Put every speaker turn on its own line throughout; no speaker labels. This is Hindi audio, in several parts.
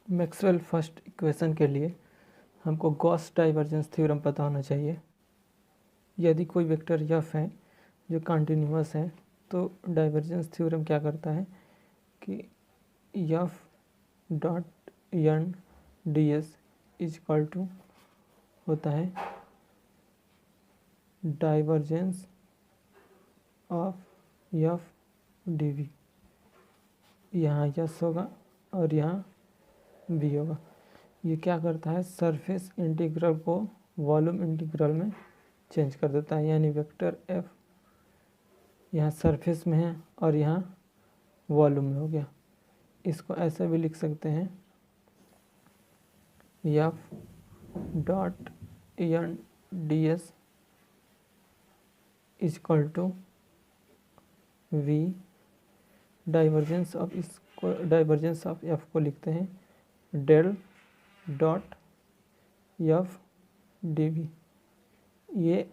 मैक्सवेल फर्स्ट इक्वेशन के लिए हमको गॉस डाइवर्जेंस थ्योरम पता होना चाहिए। यदि कोई वेक्टर एफ है जो कंटिन्यूअस है तो डाइवर्जेंस थ्योरम क्या करता है कि f dot n d s is equal to होता है divergence of f d v. यहाँ यस होगा और यहाँ बी होगा। ये क्या करता है, सरफेस इंटीग्रल को वॉल्यूम इंटीग्रल में चेंज कर देता है। यानी वेक्टर एफ यहाँ सरफेस में है और यहाँ वॉल्यूम में हो गया। इसको ऐसे भी लिख सकते हैं f dot n d s is equal to v. Divergence of f को लिखते हैं del dot f d v. ये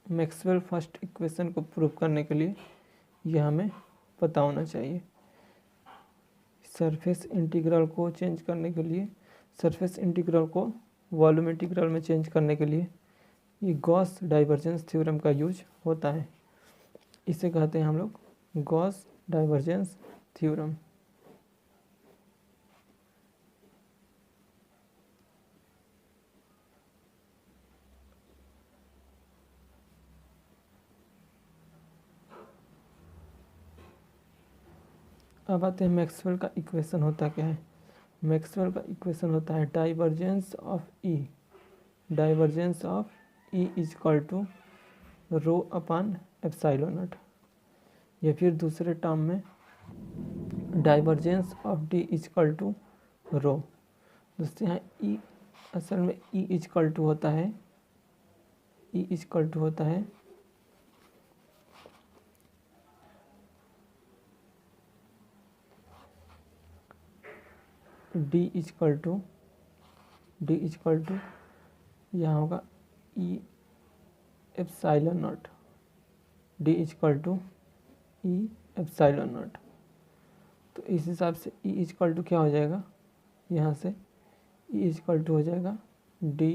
मैक्सवेल फर्स्ट इक्वेशन को प्रूव करने के लिए ये हमें पता होना चाहिए। सरफेस इंटीग्रल को चेंज करने के लिए, सरफेस इंटीग्रल को वॉल्यूम इंटीग्रल में चेंज करने के लिए ये गॉस डाइवर्जेंस थ्योरम का यूज होता है। इसे कहते हैं हम लोग गॉस डाइवर्जेंस थ्योरम। अब आते हैं मैक्सवेल का इक्वेशन होता क्या है। मैक्सवेल का इक्वेशन होता है divergence of E. Divergence of E is equal to rho upon epsilon naught. या फिर दूसरे टर्म में divergence of D is equal to rho. दोस्तों यहाँ ई असल में ई इज इक्वल टू होता है, ई इज इक्वल टू होता है डी इज इक्वल टू यहाँ होगा E epsilon naught. D is equal to E epsilon naught. तो इस हिसाब से ई इज इक्वल टू क्या हो जाएगा, यहाँ से ई इज इक्वल टू हो जाएगा डी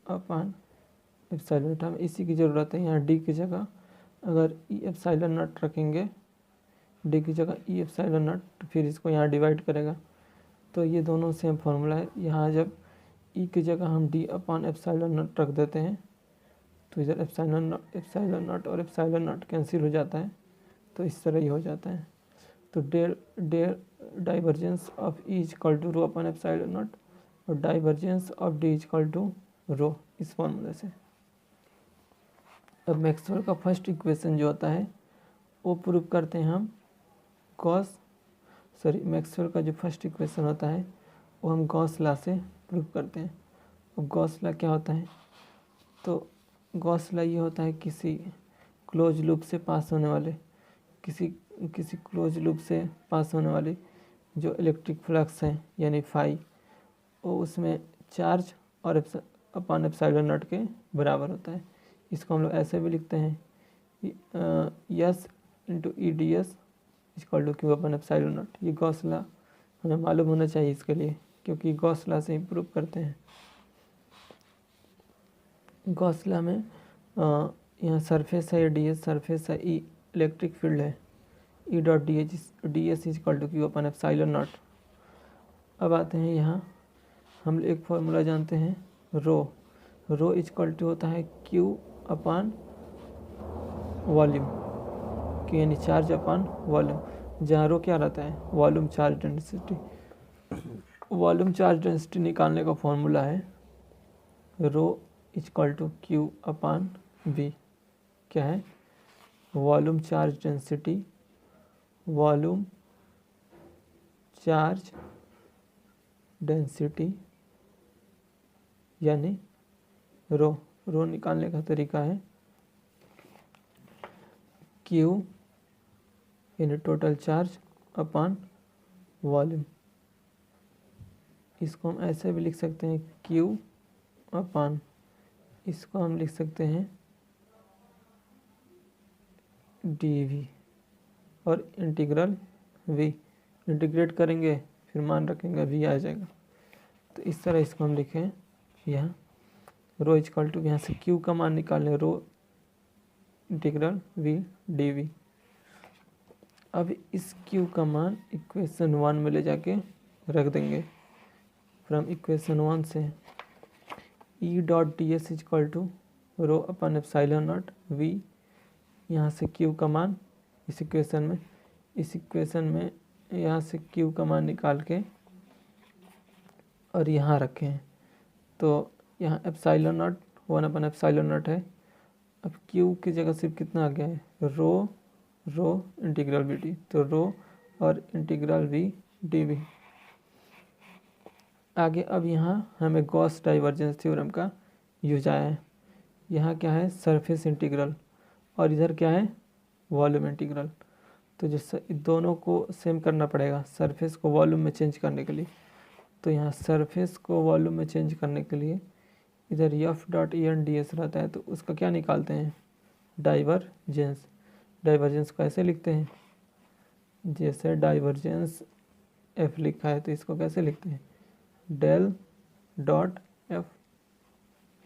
अपॉन एप्सिलॉन नॉट। हमें इसी की ज़रूरत है। यहाँ डी की जगह अगर ई एप्सिलॉन नॉट रखेंगे, डी की जगह ई एप्सिलॉन नॉट, तो फिर इसको यहाँ डिवाइड करेगा। तो ये दोनों सेम फार्मूला है। यहाँ जब ई की जगह हम डी अपॉन एप्सिलॉन नॉट रख देते हैं तो इधर एप्सिलॉन नॉट और एप्सिलॉन नॉट कैंसिल हो जाता है, तो इस तरह ही हो जाता है। तो del divergence of E is equal to rho upon epsilon naught और divergence of D is equal to rho, इस फॉर्मूले से। अब मैक्सवेल का फर्स्ट इक्वेशन जो होता है वो प्रूव करते हैं हम मैक्सवेल का जो फर्स्ट इक्वेशन होता है वो हम गॉस लॉ से प्रूव करते हैं। अब गॉस लॉ क्या होता है, तो गॉस लॉ ये होता है किसी क्लोज लूप से पास होने वाले किसी क्लोज लूप से पास होने वाली जो इलेक्ट्रिक फ्लक्स है यानी फाई, वो उसमें चार्ज और अपॉन एप्सिलॉन नॉट के बराबर होता है। इसको हम लोग ऐसे भी लिखते हैं s into e d s equal to Q upon epsilon naught. ये गॉस लॉ हमें मालूम होना चाहिए इसके लिए, क्योंकि गॉस लॉ से ही प्रूव करते हैं। गॉस लॉ में यहाँ सरफेस है, डी एस सरफेस है, ई इलेक्ट्रिक फील्ड है, e dot d s is equal to Q upon epsilon naught. अब आते हैं यहाँ हम एक फॉर्मूला जानते हैं रो इज इक्वल टू होता है क्यू अपॉन वॉल्यूम, क्यू यानी चार्ज अपॉन वॉल्यूम। जहाँ रो क्या रहता है, volume charge density. Volume charge density निकालने का फॉर्मूला है rho is equal to Q upon V. क्या है, volume charge density, volume charge density यानी रो निकालने का तरीका है क्यू यानी टोटल चार्ज अपॉन वॉल्यूम। इसको हम ऐसे भी लिख सकते हैं क्यू अपॉन, इसको हम लिख सकते हैं डी वी और इंटीग्रल वी। इंटीग्रेट करेंगे फिर मान रखेंगे वी आ जाएगा। तो इस तरह इसको हम लिखें, यहाँ रो इक्वल टू, यहाँ से क्यू का मान निकालें, रो इंटीग्रल वी डी वी। अब इस क्यू का मान इक्वेशन 1 में ले जाके रख देंगे। फ्रॉम इक्वेशन 1 से e dot d s equal to rho upon epsilon naught v, यहाँ से क्यू का मान इस इक्वेशन में यहाँ से क्यू का मान निकाल के और यहाँ रखे हैं। तो यहाँ epsilon not 1 upon epsilon not है। अब क्यू की जगह सिर्फ कितना आ गया है, रो इंटीग्रल वी डी, तो रो और इंटीग्रल वी डी वी। आगे अब यहाँ हमें गॉस डाइवर्जेंस थ्योरम का यूज आया है। यहाँ क्या है, सरफेस इंटीग्रल, और इधर क्या है, वॉल्यूम इंटीग्रल। तो जो दोनों को सेम करना पड़ेगा सरफेस को वॉल्यूम में चेंज करने के लिए। तो यहाँ सरफेस को वॉल्यूम में चेंज करने के लिए इधर f dot e n d s रहता है, तो उसका क्या निकालते हैं, डाइवर्जेंस। डाइवर्जेंस को ऐसे लिखते हैं, जैसे डाइवर्जेंस एफ लिखा है तो इसको कैसे लिखते हैं, डेल डॉट एफ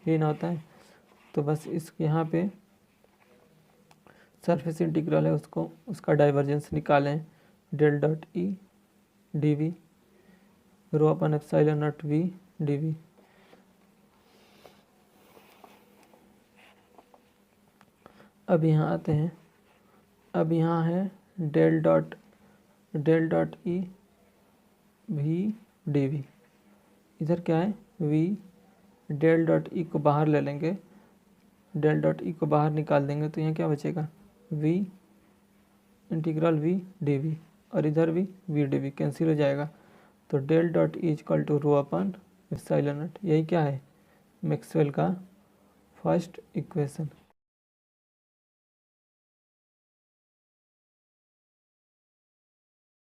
ही ना होता है। तो बस इस यहाँ पे सरफेस इंटीग्रल है, उसका डाइवर्जेंस निकालें, del dot e d v rho upon epsilon naught v d v. अब यहाँ आते हैं, अब यहाँ है del dot e v d v. इधर क्या है, वी, डेल डॉट ई को बाहर ले लेंगे, डेल डॉट ई को बाहर निकाल देंगे तो यहाँ क्या बचेगा, v integral v d v, और इधर भी वी डी वी कैंसिल हो जाएगा। तो del dot e equal to rho upon epsilon naught. यही क्या है, मैक्सवेल का फर्स्ट इक्वेशन।